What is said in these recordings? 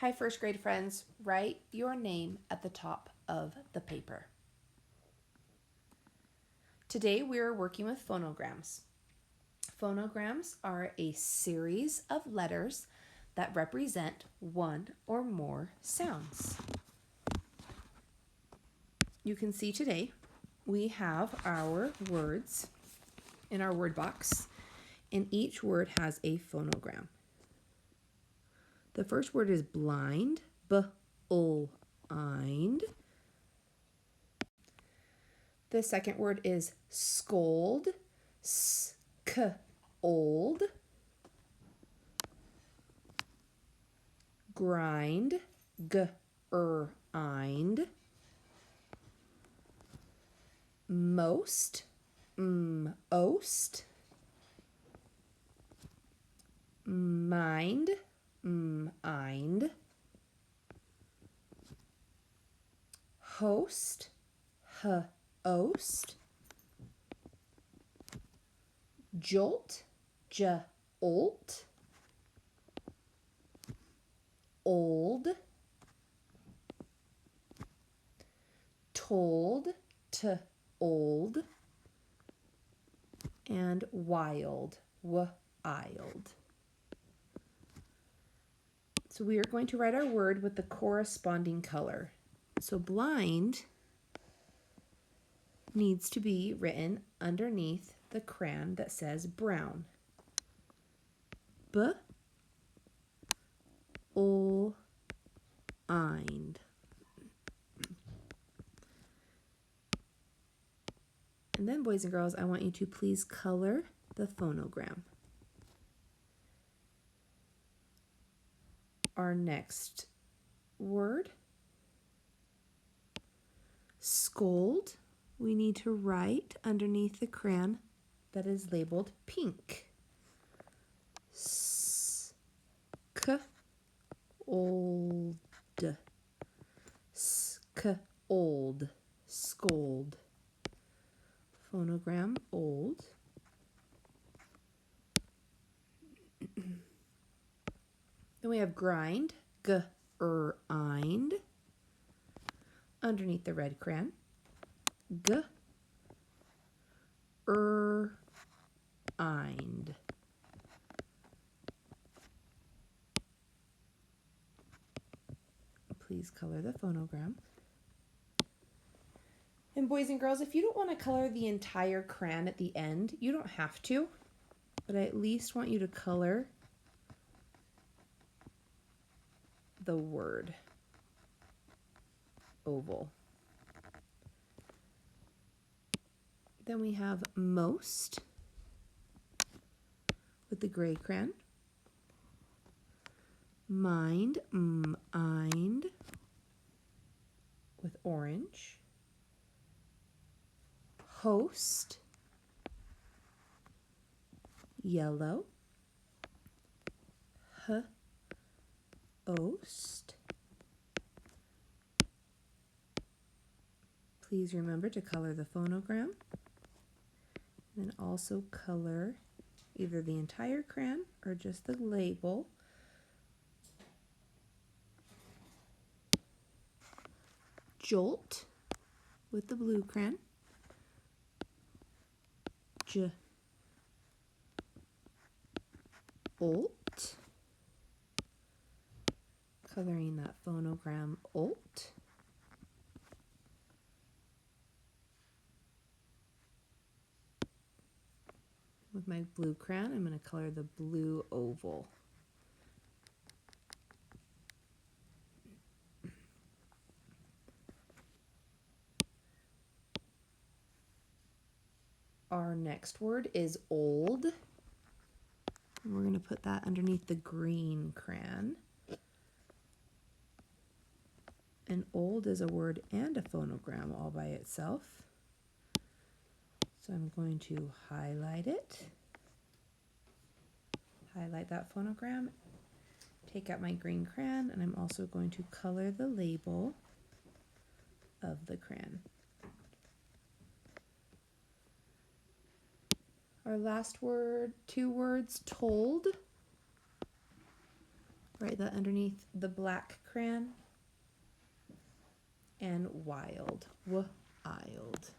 Hi, first grade friends. Write your name at the top of the paper. Today we are working with phonograms. Phonograms are a series of letters that represent one or more sounds. You can see today we have our words in our word box, and each word has a phonogram. The first word is blind, b-o-ind. The second word is scold, s-k-old. Grind, g-er-ind. Most, m-ost. Mind, m-ind. Host, h-ost. Jolt, j-olt. Old, told, t-old. And wild, w-ild. So we are going to write our word with the corresponding color. So blind needs to be written underneath the crayon that says brown. B-o-ind. And then, boys and girls, I want you to please color the phonogram. Our next word, scold, we need to write underneath the crayon that is labeled pink. S-k-old. S-k-old. Scold. Phonogram, old. Then we have grind, g-er-ind. Underneath the red crayon, g-er-ind. Please color the phonogram. And boys and girls, if you don't want to color the entire crayon at the end, you don't have to, but I at least want you to color the word oval. Then we have most with the gray crayon. Mind, m-ind with orange. Host, yellow. H-ost. Please remember to color the phonogram, and then also color either the entire crayon or just the label. Jolt with the blue crayon. J-olt. Coloring that phonogram olt. With my blue crayon, I'm going to color the blue oval. Our next word is old. We're going to put that underneath the green crayon. And old is a word and a phonogram all by itself. So I'm going to highlight it. Highlight that phonogram. Take out my green crayon, and I'm also going to color the label of the crayon. Our last word, two words, told. Write that underneath the black crayon. And wild, wild,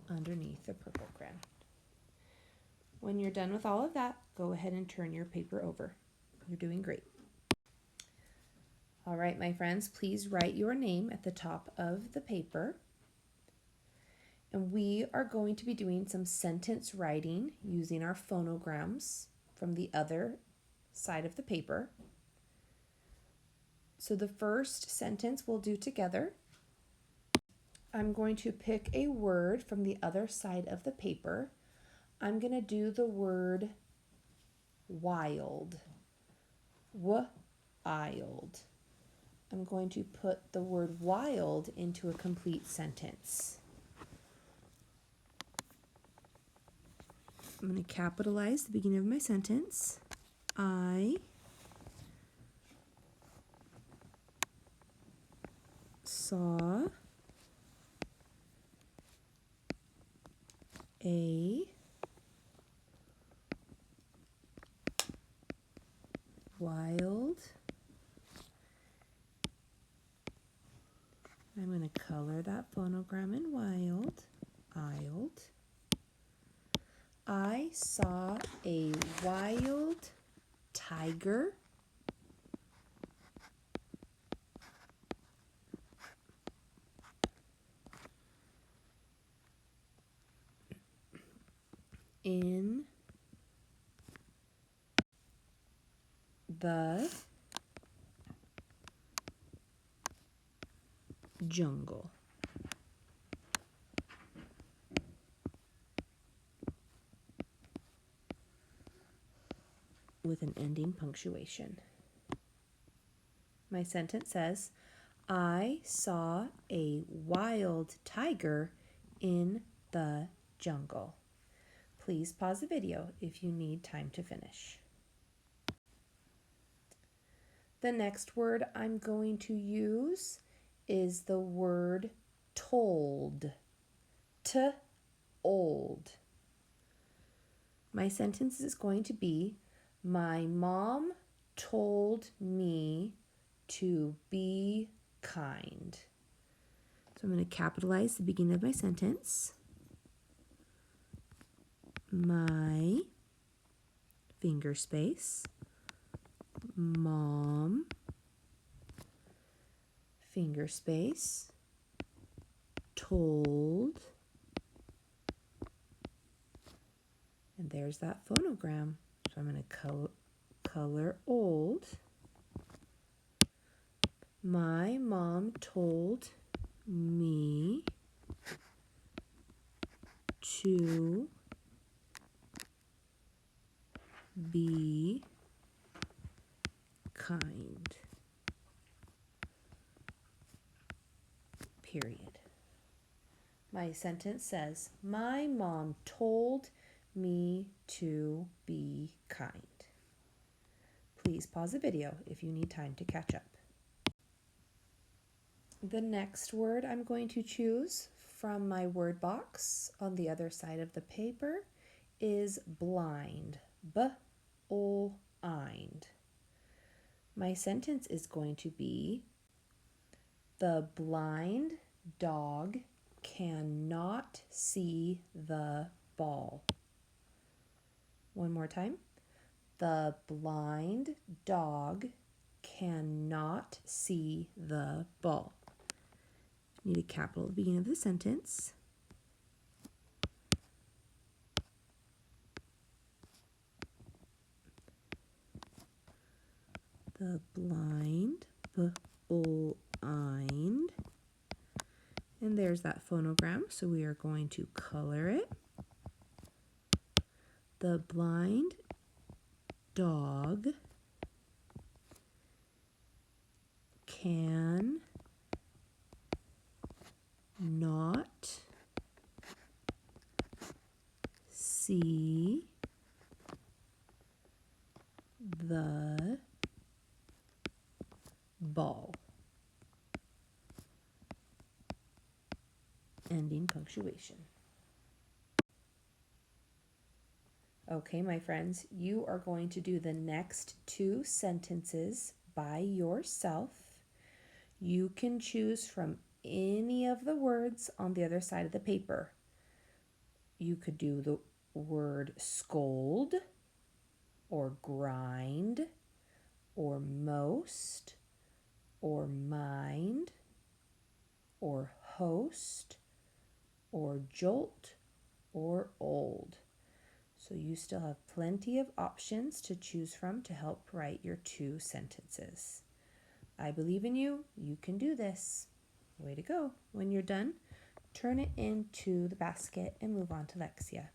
underneath the purple crayon. When you're done with all of that, go ahead and turn your paper over. You're doing great. All right, my friends, please write your name at the top of the paper. And we are going to be doing some sentence writing using our phonograms from the other side of the paper. So the first sentence we'll do together. I'm going to pick a word from the other side of the paper. I'm going to do the word wild. Wild. I'm going to put the word wild into a complete sentence. I'm going to capitalize the beginning of my sentence. I saw a wild. I'm going to color that phonogram in wild. I saw a wild tiger in the jungle. With an ending punctuation. My sentence says, I saw a wild tiger in the jungle. Please pause the video if you need time to finish. The next word I'm going to use is the word told. Old. My sentence is going to be, my mom told me to be kind. So I'm going to capitalize the beginning of my sentence. My, finger space, mom, finger space, told, and there's that phonogram. So I'm going to color old. My mom told me to be kind. Period. My sentence says, my mom told me to be kind. Please pause the video if you need time to catch up. The next word I'm going to choose from my word box on the other side of the paper is blind. B-O-ind. My sentence is going to be, the blind dog cannot see the ball. One more time. The blind dog cannot see the ball. Need a capital at the beginning of the sentence. The blind, B-O-ind. And there's that phonogram, so we are going to color it. The blind dog can not see the ball. Ending punctuation. Okay, my friends, you are going to do the next two sentences by yourself. You can choose from any of the words on the other side of the paper. You could do the word scold, or grind, or most, or mind, or host, or jolt, or old. So you still have plenty of options to choose from to help write your two sentences. I believe in you. You can do this. Way to go. When you're done, turn it into the basket and move on to Lexia.